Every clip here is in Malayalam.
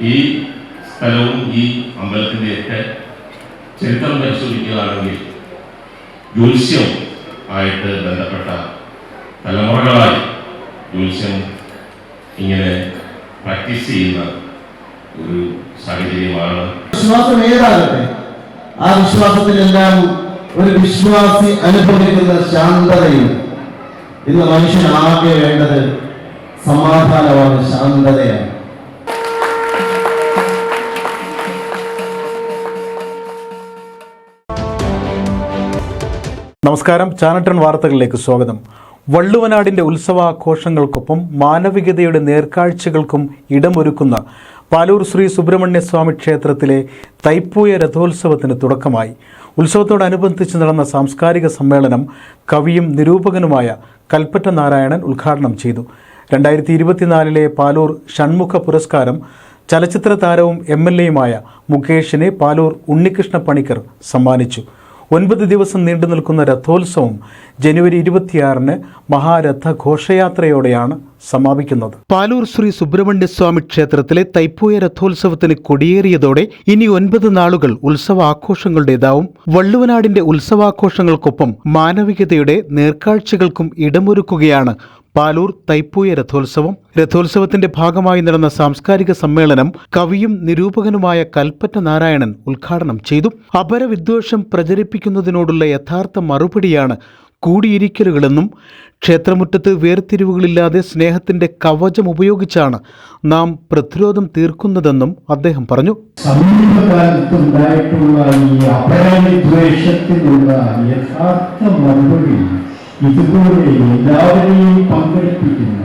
ഈ സ്ഥലവും ഈ അമ്പലത്തിൻ്റെയൊക്കെ ചരിത്രം പരിശോധിക്കുകയാണെങ്കിൽ ജ്യോത്സ്യം ആയിട്ട് ബന്ധപ്പെട്ട തലമുറകളായി ജ്യോത്സ്യം ഇങ്ങനെ പ്രാക്ടീസ് ചെയ്യുന്ന ഒരു സാഹചര്യമാണ്. വിശ്വാസം ഏതാകട്ടെ, ആ വിശ്വാസത്തിലെല്ലാം ഒരു വിശ്വാസി അനുഭവിക്കുന്ന ശാന്തതയും. ഇന്ന് മനുഷ്യനാകെ വേണ്ടത് സമാധാനമാണ്, ശാന്തതയാണ്. നമസ്കാരം, ചാനൽ 10 വാർത്തകളിലേക്ക് സ്വാഗതം. വള്ളുവനാടിൻ്റെ ഉത്സവാഘോഷങ്ങൾക്കൊപ്പം മാനവികതയുടെ നേർക്കാഴ്ചകൾക്കും ഇടമൊരുക്കുന്ന പാലൂർ ശ്രീ സുബ്രഹ്മണ്യ സ്വാമി ക്ഷേത്രത്തിലെ തൈപ്പൂയ രഥോത്സവത്തിന് തുടക്കമായി. ഉത്സവത്തോടനുബന്ധിച്ച് നടന്ന സാംസ്കാരിക സമ്മേളനം കവിയും നിരൂപകനുമായ കൽപ്പറ്റ നാരായണൻ ഉദ്ഘാടനം ചെയ്തു. 2024 പാലൂർ ഷൺമുഖ പുരസ്കാരം ചലച്ചിത്ര താരവും MLAയുമായ മുകേഷിനെ പാലൂർ ഉണ്ണികൃഷ്ണ പണിക്കർ സമ്മാനിച്ചു. 9 ദിവസം നീണ്ടു നിൽക്കുന്ന രഥോത്സവം ജനുവരി 26 മഹാരഥ ഘോഷയാത്രയോടെയാണ് സമാപിക്കുന്നത്. പാലൂർ ശ്രീ സുബ്രഹ്മണ്യ സ്വാമി ക്ഷേത്രത്തിലെ തൈപ്പൂയ രഥോത്സവത്തിന് കൊടിയേറിയതോടെ ഇനി 9 നാളുകൾ ഉത്സവാഘോഷങ്ങളുടേതാവും. വള്ളുവനാടിന്റെ ഉത്സവാഘോഷങ്ങൾക്കൊപ്പം മാനവികതയുടെ നേർക്കാഴ്ചകൾക്കും ഇടമൊരുക്കുകയാണ് പാലൂർ തൈപ്പൂയ രഥോത്സവം. രഥോത്സവത്തിന്റെ ഭാഗമായി നടന്ന സാംസ്കാരിക സമ്മേളനം കവിയും നിരൂപകനുമായ കൽപ്പറ്റ നാരായണൻ ഉദ്ഘാടനം ചെയ്തു. അപരവിദ്വേഷം പ്രചരിപ്പിക്കുന്നതിനോടുള്ള യഥാർത്ഥ മറുപടിയാണ് കൂടിയിരിക്കലുകളെന്നും ക്ഷേത്രമുറ്റത്ത് വേർതിരിവുകളില്ലാതെ സ്നേഹത്തിന്റെ കവചം ഉപയോഗിച്ചാണ് നാം പ്രതിരോധം തീർക്കുന്നതെന്നും അദ്ദേഹം പറഞ്ഞു. സമീപകാലത്തുണ്ടായിട്ടുള്ള ഈ അപരവിദ്വേഷത്തിനുള്ള യഥാർത്ഥ മറുപടി ഇതുപോലെ എല്ലാവരെയും പങ്കെടുപ്പിക്കുന്ന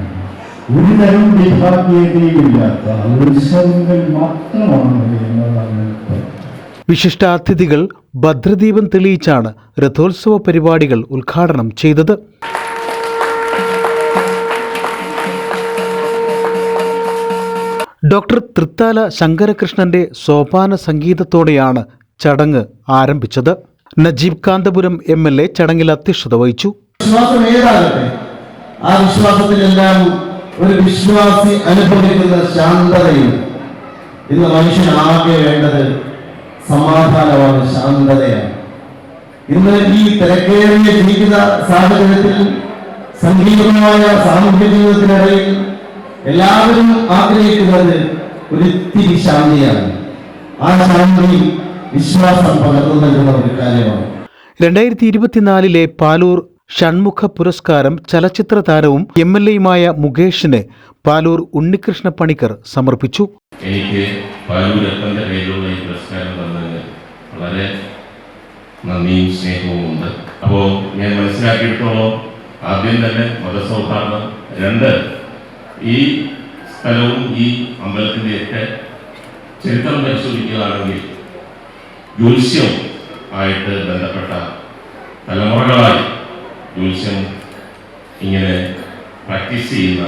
ഒരുതരം വിഭാഗീയതയില്ലാത്ത ഉത്സവങ്ങൾ മാത്രമാണ് എന്നതാണ്. വിശിഷ്ടാതിഥികൾ ഭദ്രദീപം തെളിയിച്ചാണ് രഥോത്സവ പരിപാടികൾ ഉദ്ഘാടനം ചെയ്തത്. ഡോക്ടർ തൃത്താല ശങ്കരകൃഷ്ണന്റെ സോപാന സംഗീതത്തോടെയാണ് ചടങ്ങ് ആരംഭിച്ചത്. നജീബ് കാന്തപുരം MLA ചടങ്ങിൽ അധ്യക്ഷത വഹിച്ചു. വിശ്വാസം ഏതാകട്ടെ, ആ വിശ്വാസത്തിലെല്ലാം ഒരു വിശ്വാസി അനുഭവിക്കുന്ന ശാന്തതയും. ഇന്ന് മനുഷ്യനാകെ വേണ്ടത് സമാധാനമാണ്, ശാന്തതയാണ്. ഇന്ന് ഈ തിരക്കേറിയ ജീവിത സാഹചര്യത്തിൽ സങ്കീർണമായ സാമൂഹ്യ ജീവിതത്തിനിടയിൽ എല്ലാവരും ആഗ്രഹിക്കുന്നത് ഒരിത്തിരി ശാന്തിയാണ്. ആ ശാന്തി വിശ്വാസം പകർന്നു നൽകുന്ന ഒരു കാര്യമാണ്. 2024 പാലൂർ ഷൺമുഖ പുരസ്കാരം ചലച്ചിത്ര താരവും MLAയുമായ മുകേഷിന് പാലൂർ ഉണ്ണികൃഷ്ണ പണിക്കർ സമർപ്പിച്ചു. എനിക്ക് പാലൂർ രത്നന്റെ കയ്യിലുള്ള ഈ പുരസ്കാരം തന്നതിന് വളരെ നന്ദിയും സ്നേഹവും ഉണ്ട്. അപ്പോൾ ഞാൻ മനസ്സിലാക്കിയിടത്തോളം ആദ്യം തന്നെ മതസൗഹാർദ്ദം, 2 ഈ സ്ഥലവും ഈ അമ്പലത്തിൻ്റെയൊക്കെ ചരിത്രം പരിശോധിക്കുകയാണെങ്കിൽ ജ്യോത്സ്യം ആയിട്ട് ബന്ധപ്പെട്ട തലമുറകളായി ജ്യോത്സ്യം ഇങ്ങനെ പ്രാക്ടീസ് ചെയ്യുന്ന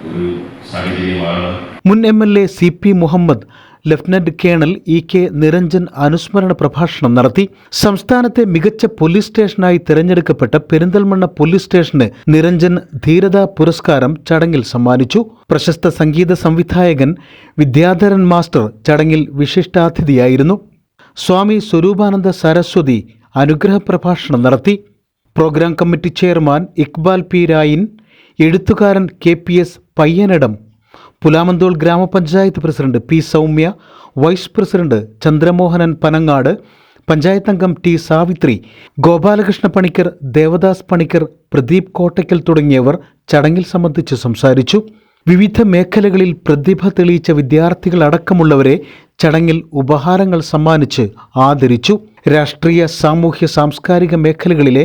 ഒരു സാഹചര്യമാണ്. മുൻ MLA CP Muhammad, lieutenant colonel EK Niranjan അനുസ്മരണ പ്രഭാഷണം നടത്തി. സംസ്ഥാനത്തെ മികച്ച പോലീസ് സ്റ്റേഷനായി തിരഞ്ഞെടുക്കപ്പെട്ട പെരിന്തൽമണ്ണ പോലീസ് സ്റ്റേഷന് നിരഞ്ജൻ ധീരതാ പുരസ്കാരം ചടങ്ങിൽ സമ്മാനിച്ചു. പ്രശസ്ത സംഗീത സംവിധായകൻ വിദ്യാധരൻ മാസ്റ്റർ ചടങ്ങിൽ വിശിഷ്ടാതിഥിയായിരുന്നു. സ്വാമി സ്വരൂപാനന്ദ സരസ്വതി അനുഗ്രഹ പ്രഭാഷണം നടത്തി. Programme committee chairman Iqbal P Rayin, എഴുത്തുകാരൻ KPS പയ്യനടം, പുലാമന്തോൾ ഗ്രാമപഞ്ചായത്ത് president P Soumya, vice president Chandramohanan Panangad, panchayat അംഗം T സാവിത്രി, ഗോപാലകൃഷ്ണ പണിക്കർ, ദേവദാസ് പണിക്കർ, പ്രദീപ് കോട്ടയ്ക്കൽ തുടങ്ങിയവർ ചടങ്ങിൽ സംബന്ധിച്ച് സംസാരിച്ചു. വിവിധ മേഖലകളിൽ പ്രതിഭ തെളിയിച്ച വിദ്യാർത്ഥികളടക്കമുള്ളവരെ ചടങ്ങിൽ ഉപഹാരങ്ങൾ സമ്മാനിച്ച് ആദരിച്ചു. രാഷ്ട്രീയ, സാമൂഹ്യ, സാംസ്കാരിക മേഖലകളിലെ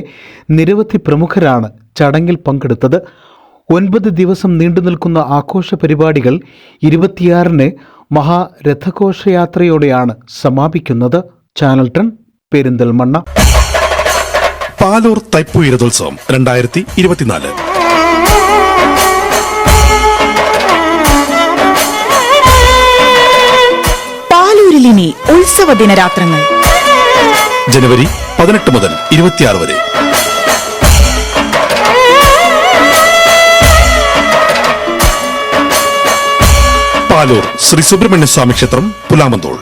നിരവധി പ്രമുഖരാണ് ചടങ്ങിൽ പങ്കെടുത്തത്. 9 ദിവസം നീണ്ടുനിൽക്കുന്ന ആഘോഷ പരിപാടികൾ 26 മഹാരഥഘോഷയാത്രയോടെയാണ് സമാപിക്കുന്നത്. ചാനൽ 10 പെരിന്തൽമണ്ണ. പാലൂർ തൈപ്പൂയ രഥോത്സവം 2024. പാലൂരിലിനി ഉത്സവ ദിനരാത്രങ്ങൾ ജനുവരി 18 മുതൽ 26 വരെ. പാലൂർ ശ്രീ സുബ്രഹ്മണ്യ സ്വാമി ക്ഷേത്രം പുലാമന്തോൾ.